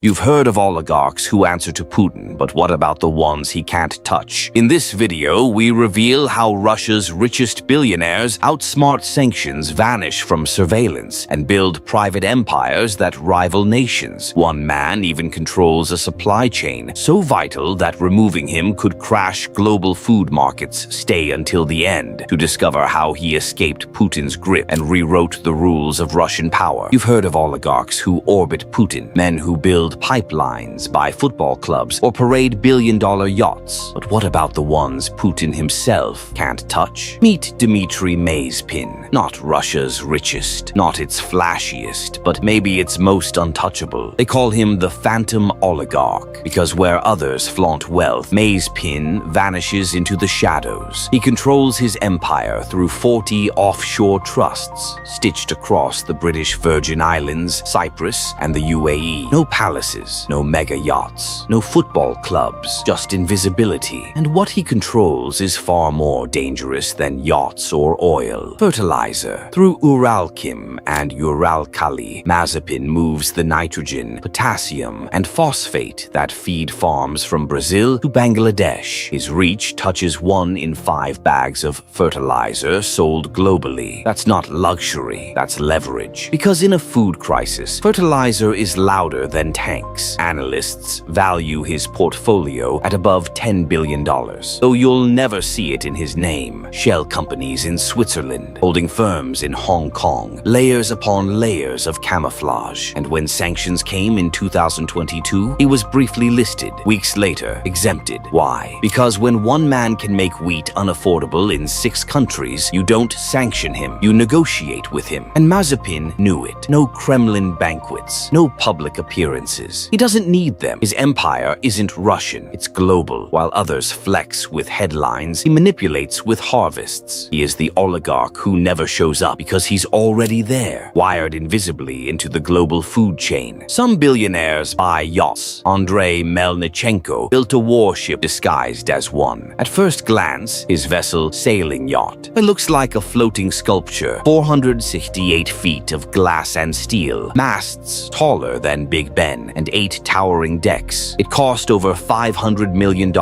You've heard of oligarchs who answer to Putin, but what about the ones he can't touch? In this video, we reveal how Russia's richest billionaires outsmart sanctions, vanish from surveillance, and build private empires that rival nations. One man even controls a supply chain so vital that removing him could crash global food markets. Stay until the end to discover how he escaped Putin's grip and rewrote the rules of Russian power. You've heard of oligarchs who orbit Putin, men who build pipelines, buy football clubs, or parade billion-dollar yachts. But what about the ones Putin himself can't touch? Meet Dmitry Mazepin, not Russia's richest, not its flashiest, but maybe its most untouchable. They call him the phantom oligarch, because where others flaunt wealth, Mazepin vanishes into the shadows. He controls his empire through 40 offshore trusts, stitched across the British Virgin Islands, Cyprus, and the UAE. No palaces, no mega yachts, no football clubs, just invisibility. And what he controls is far more dangerous than yachts or oil. Fertilizer. Through Uralkim and Uralkali, Mazepin moves the nitrogen, potassium, and phosphate that feed farms from Brazil to Bangladesh. His reach touches 1 in 5 bags of fertilizer sold globally. That's not luxury, that's leverage. Because in a food crisis, fertilizer is louder than tanks. Analysts value his portfolio at above $10 billion, though you'll never see it in his name. Shell companies in Switzerland, holding firms in Hong Kong, layers upon layers of camouflage. And when sanctions came in 2022, he was briefly listed. Weeks later, exempted. Why? Because when one man can make wheat unaffordable in 6 countries, you don't sanction him, you negotiate with him. And Mazepin knew it. No Kremlin banquets, no public appearances. He doesn't need them. His empire isn't Russian, it's global. While others flex with headlines, he manipulates with harvests. He is the oligarch who never shows up because he's already there, wired invisibly into the global food chain. Some billionaires buy yachts. Andrei Melnichenko built a warship disguised as one. At first glance, his vessel sailing yacht. It looks like a floating sculpture, 468 feet of glass and steel, masts taller than Big Ben, and 8 towering decks. It cost over $500 million,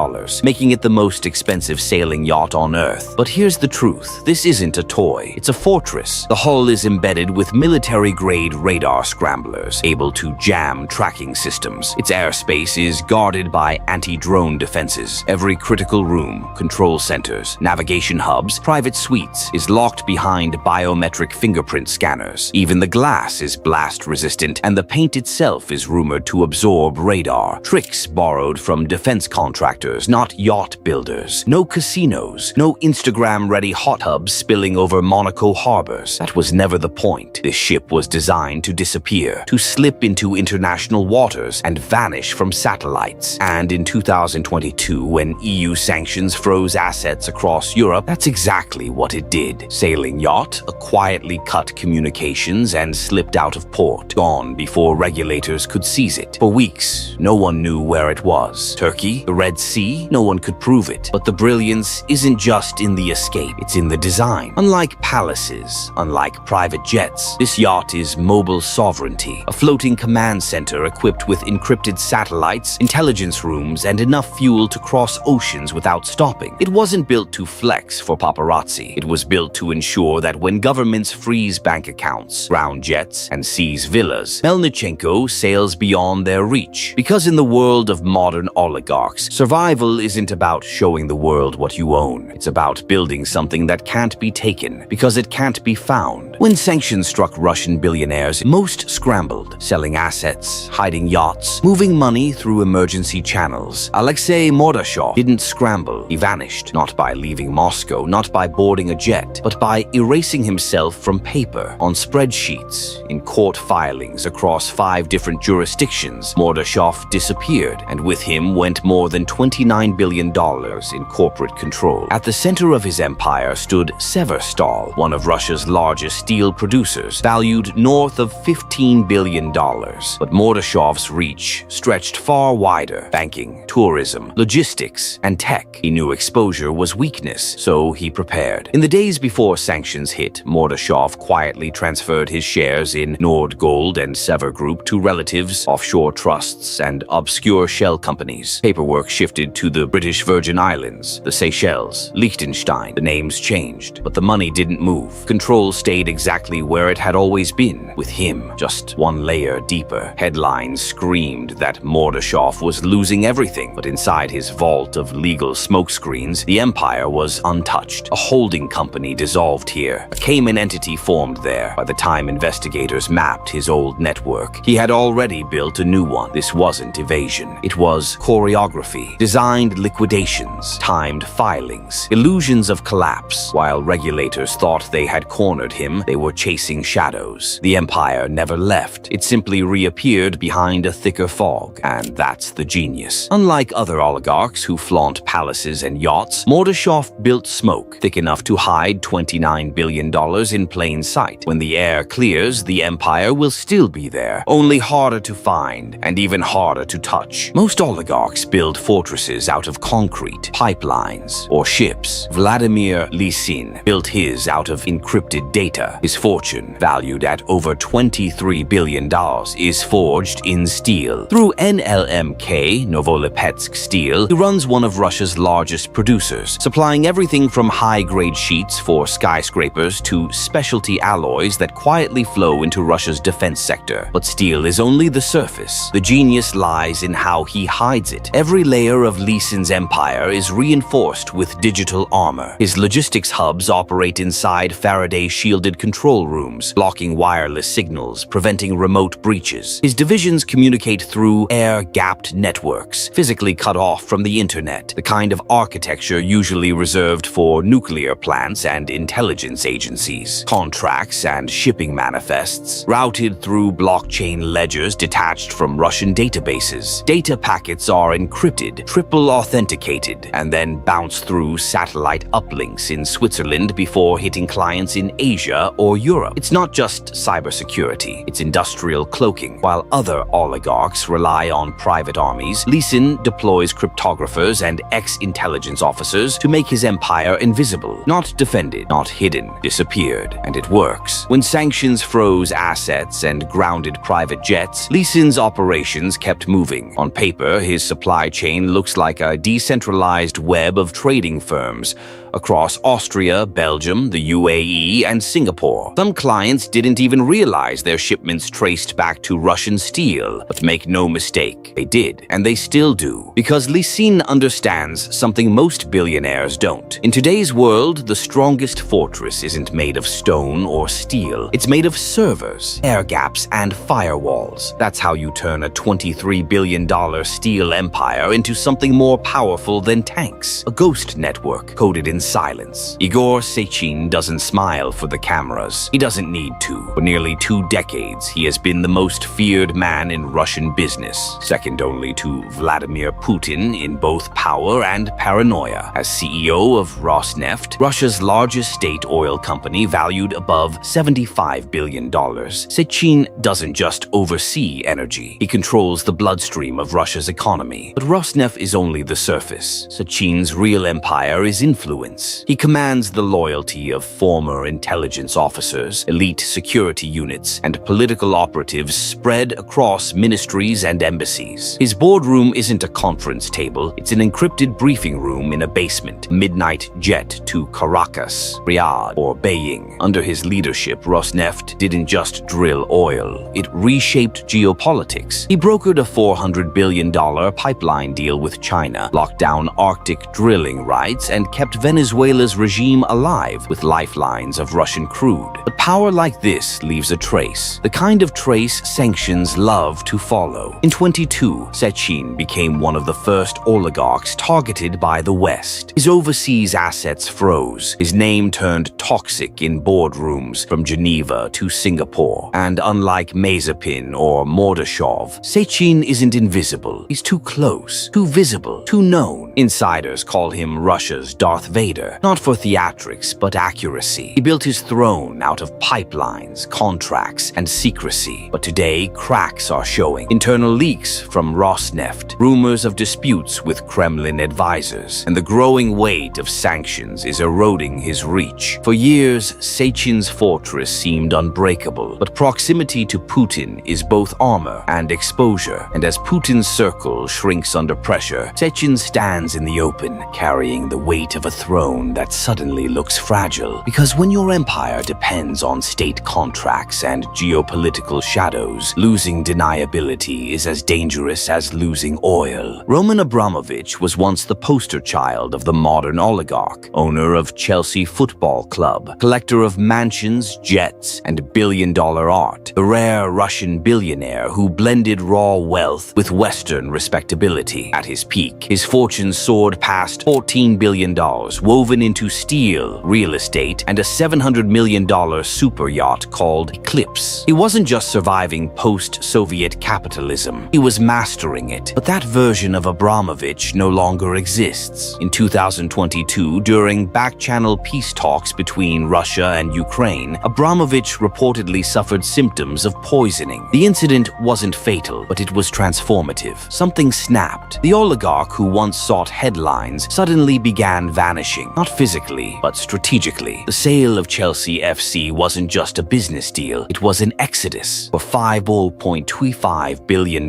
making it the most expensive sailing yacht on Earth. But here's the truth. This isn't a toy. It's a fortress. The hull is embedded with military-grade radar scramblers, able to jam tracking systems. Its airspace is guarded by anti-drone defenses. Every critical room, control centers, navigation hubs, private suites is locked behind biometric fingerprint scanners. Even the glass is blast-resistant, and the paint itself is rumored to absorb radar. Tricks borrowed from defense contractors, not yacht builders. No casinos, no Instagram-ready hot hubs spilling over Monaco harbors. That was never the point. This ship was designed to disappear, to slip into international waters and vanish from satellites. And in 2022, when EU sanctions froze assets across Europe, that's exactly what it did. Sailing yacht, a quietly cut communications and slipped out of port, gone before regulators could seize it. For weeks, no one knew where it was. Turkey, the Red Sea, no one could prove it. But the brilliance isn't just in the escape, it's in the design. Unlike palaces, unlike private jets, this yacht is mobile sovereignty, a floating command center equipped with encrypted satellites, intelligence rooms, and enough fuel to cross oceans without stopping. It wasn't built to flex for paparazzi. It was built to ensure that when governments freeze bank accounts, ground jets, and seize villas, Melnichenko sails beyond their reach. Because in the world of modern oligarchs, survival isn't about showing the world what you own. It's about building something that can't be taken because it can't be found. When sanctions struck Russian billionaires, most scrambled, selling assets, hiding yachts, moving money through emergency channels. Alexei Mordashov didn't scramble. He vanished, not by leaving Moscow, not by boarding a jet, but by erasing himself from paper, on spreadsheets, in court filings across 5 different jurisdictions. Mordashov disappeared, and with him went more than $29 billion in corporate control. At the center of his empire stood Severstal, one of Russia's largest steel producers, valued north of $15 billion. But Mordashov's reach stretched far wider: banking, tourism, logistics, and tech. He knew exposure was weakness, so he prepared. In the days before sanctions hit, Mordashov quietly transferred his shares in Nord Gold and Sever Group to relatives, offshore trusts, and obscure shell companies. Paperwork shifted to the British Virgin Islands, the Seychelles, Liechtenstein. The names changed, but the money didn't move. Control stayed exactly where it had always been, with him just one layer deeper. Headlines screamed that Mordashov was losing everything, but inside his vault of legal smokescreens, the empire was untouched. A holding company dissolved here. A Cayman entity formed there. By the time investigators mapped his old network, he had already built a new one. This wasn't evasion. It was choreography. Designed liquidations, timed filings, illusions of collapse. While regulators thought they had cornered him, they were chasing shadows. The empire never left. It simply reappeared behind a thicker fog. And that's the genius. Unlike other oligarchs who flaunt palaces and yachts, Mordashov built smoke thick enough to hide $29 billion in plain sight. When the air clears, the empire will still be there, only harder to find and even harder to touch. Most oligarchs build fortresses out of concrete, pipelines, or ships. Vladimir Lysin built his out of encrypted data. His fortune, valued at over $23 billion, is forged in steel. Through NLMK, Novolipetsk Steel, he runs one of Russia's largest producers, supplying everything from high-grade sheets for skyscrapers to specialty alloys that quietly flow into Russia's defense sector. But steel is only the surface. The genius lies in how he hides it. Every layer of Lysin's empire is reinforced with digital armor. His logistics hubs operate inside Faraday-shielded control rooms, blocking wireless signals, preventing remote breaches. His divisions communicate through air-gapped networks, physically cut off from the internet, the kind of architecture usually reserved for nuclear plants and intelligence agencies. Contracts and shipping manifests, routed through blockchain ledgers detached from Russian databases. Data packets are encrypted, triple authenticated, and then bounce through satellite uplinks in Switzerland before hitting clients in Asia or Europe. It's not just cybersecurity, it's industrial cloaking. While other oligarchs rely on private armies, Lysin deploys cryptographers and ex-intelligence officers to make his empire invisible. Not defended, not hidden, disappeared. And it works. When sanctions froze assets and grounded private jets, Lysin's operations kept moving. On paper, his supply chain looks like a decentralized web of trading firms across Austria, Belgium, the UAE, and Singapore. Some clients didn't even realize their shipments traced back to Russian steel. But make no mistake, they did, and they still do. Because Lysin understands something most billionaires don't. In today's world, the strongest fortress isn't made of stone or steel. It's made of servers, air gaps, and firewalls. That's how you turn a $23 billion steel empire into something more powerful than tanks. A ghost network coded in silence. Igor Sechin doesn't smile for the cameras. He doesn't need to. For nearly 2 decades, he has been the most feared man in Russian business, second only to Vladimir Putin in both power and paranoia. As CEO of Rosneft, Russia's largest state oil company valued above $75 billion, Sechin doesn't just oversee energy. He controls the bloodstream of Russia's economy. But Rosneft is only the surface. Sechin's real empire is influence. He commands the loyalty of former intelligence officers, elite security units, and political operatives spread across ministries and embassies. His boardroom isn't a conference table, it's an encrypted briefing room in a basement, midnight jet to Caracas, Riyadh, or Beijing. Under his leadership, Rosneft didn't just drill oil, it reshaped geopolitics. He brokered a $400 billion pipeline deal with China, locked down Arctic drilling rights, and kept Venezuela's regime alive with lifelines of Russian crude. But power like this leaves a trace, the kind of trace sanctions love to follow. In 2022, Sechin became one of the first oligarchs targeted by the West. His overseas assets froze. His name turned toxic in boardrooms from Geneva to Singapore. And unlike Mazepin or Mordashov, Sechin isn't invisible. He's too close, too visible, too known. Insiders call him Russia's Darth Vader. invader, not for theatrics but accuracy. He built his throne out of pipelines, contracts, and secrecy. But today, cracks are showing. Internal leaks from Rosneft, rumors of disputes with Kremlin advisors, and the growing weight of sanctions is eroding his reach. For years, Sechin's fortress seemed unbreakable, but proximity to Putin is both armor and exposure, and as Putin's circle shrinks under pressure, Sechin stands in the open, carrying the weight of a throne that suddenly looks fragile. Because when your empire depends on state contracts and geopolitical shadows, losing deniability is as dangerous as losing oil. Roman Abramovich was once the poster child of the modern oligarch, owner of Chelsea Football Club, collector of mansions, jets, and billion-dollar art, the rare Russian billionaire who blended raw wealth with Western respectability. At his peak, his fortune soared past $14 billion, woven into steel, real estate, and a $700 million super yacht called Eclipse. He wasn't just surviving post-Soviet capitalism, he was mastering it. But that version of Abramovich no longer exists. In 2022, during back-channel peace talks between Russia and Ukraine, Abramovich reportedly suffered symptoms of poisoning. The incident wasn't fatal, but it was transformative. Something snapped. The oligarch who once sought headlines suddenly began vanishing, not physically, but strategically. The sale of Chelsea FC wasn't just a business deal, it was an exodus. For $5.25 billion,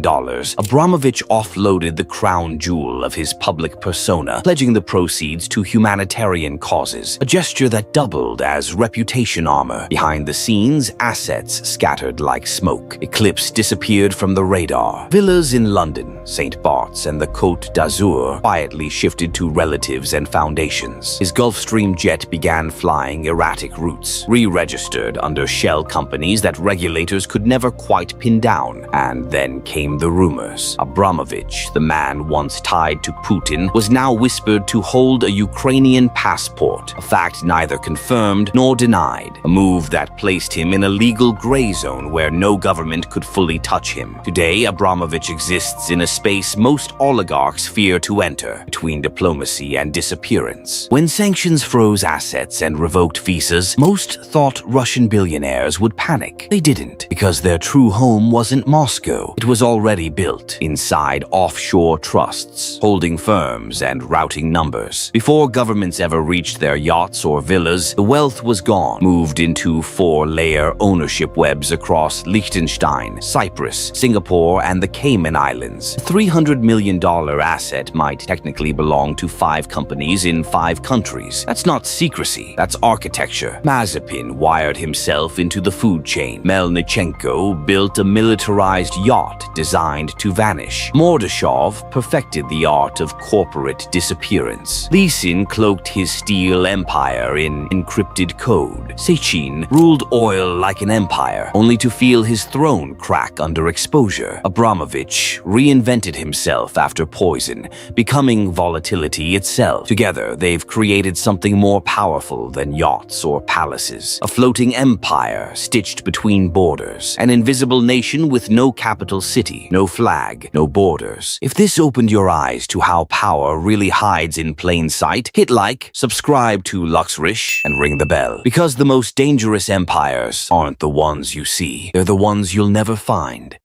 Abramovich offloaded the crown jewel of his public persona, pledging the proceeds to humanitarian causes, a gesture that doubled as reputation armor. Behind the scenes, assets scattered like smoke. Eclipse disappeared from the radar. Villas in London, St. Bart's, and the Côte d'Azur quietly shifted to relatives and foundations. His Gulfstream jet began flying erratic routes, re-registered under shell companies that regulators could never quite pin down. And then came the rumors. Abramovich, the man once tied to Putin, was now whispered to hold a Ukrainian passport, a fact neither confirmed nor denied, a move that placed him in a legal gray zone where no government could fully touch him. Today, Abramovich exists in a space most oligarchs fear to enter, between diplomacy and disappearance. When sanctions froze assets and revoked visas, most thought Russian billionaires would panic. They didn't, because their true home wasn't Moscow. It was already built inside offshore trusts, holding firms and routing numbers. Before governments ever reached their yachts or villas, the wealth was gone, moved into four-layer ownership webs across Liechtenstein, Cyprus, Singapore, and the Cayman Islands. A $300 million asset might technically belong to 5 companies in 5 countries. That's not secrecy, that's architecture. Mazepin wired himself into the food chain. Melnichenko built a militarized yacht designed to vanish. Mordashov perfected the art of corporate disappearance. Lysin cloaked his steel empire in encrypted code. Sechin ruled oil like an empire, only to feel his throne crack under exposure. Abramovich reinvented himself after poison, becoming volatility itself. Together, they've created something more powerful than yachts or palaces. A floating empire stitched between borders. An invisible nation with no capital city, no flag, no borders. If this opened your eyes to how power really hides in plain sight, hit like, subscribe to Luxrish, and ring the bell. Because the most dangerous empires aren't the ones you see, they're the ones you'll never find.